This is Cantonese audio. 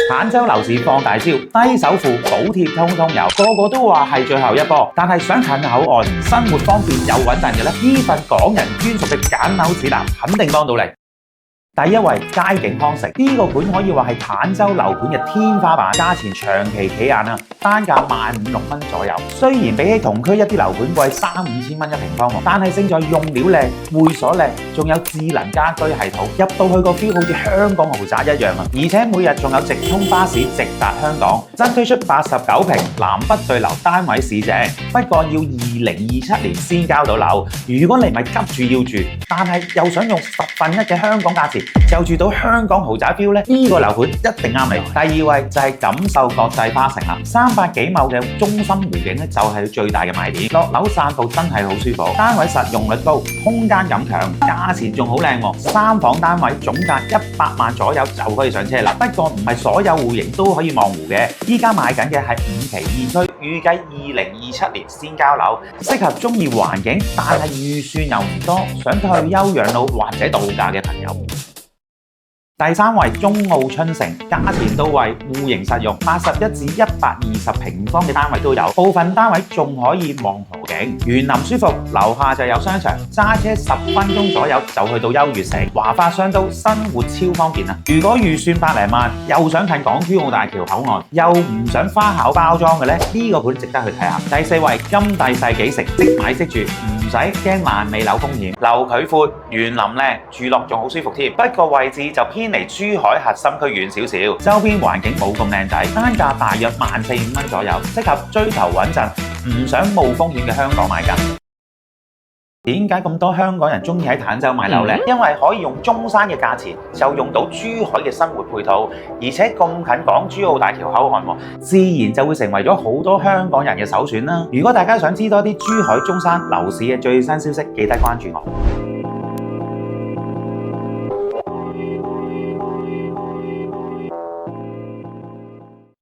坦洲樓市放大招，低首付補貼通通有，個個都話係最後一波。但係想近口岸、生活方便又穩陣嘅呢，呢份港人專屬嘅揀樓指南肯定幫到你。第一位佳景康城呢個盤可以話係坦洲樓盤嘅天花板，價錢長期企硬啊，單價15000-16000蚊左右。雖然比起同區一啲樓盤貴3-5千蚊一平方，但係勝在用料靚、會所靚，仲有智能家居系統，入到去個 feel 好似香港豪宅一樣啊！而且每日仲有直通巴士直達香港。新推出89平南北對流單位市正，不過要2027年先交到樓。如果你唔係急住要住，但係又想用1/10嘅香港價錢，就住到香港豪宅 feel呢，呢個樓盤一定啱你。第二位就係錦繡國際花城啦，300幾畝嘅中心湖景呢，就係最大嘅賣點。落樓散步真係好舒服，單位實用率高，空間感強，價錢仲好靚喎，3房單位總價100萬左右就可以上車啦。不過唔係所有戶型都可以望湖嘅，依家賣緊嘅係5期2區，預計2027年先交樓，適合中意環境但係預算又唔多，想退休養老或者度假嘅朋友。第三位中澳春城，價錢到位，戶型實用，81至120平方嘅單位都有，部分單位仲可以望河景，園林舒服，樓下就有商場，揸車10分鐘左右就去到優越城，華發商都，生活超方便啊！如果預算百零萬，又想近港珠澳大橋口岸，又唔想花巧包裝嘅呢，呢個盤值得去睇下。第四位金帝世紀城，即買即住，唔使驚爛尾樓風險，樓距闊，園林靚，住落仲好舒服添。不過位置就偏離珠海核心區遠少少，周邊環境冇咁靚仔，單價大約14000-5蚊左右，適合追求穩陣、唔想冒風險嘅香港買家。點解咁多香港人中意喺坦洲買樓呢？因為可以用中山嘅價錢就用到珠海嘅生活配套，而且咁近港珠澳大橋口岸，自然就會成為咗好多香港人嘅首選啦。如果大家想知多啲珠海、中山樓市嘅最新消息，記得關注我。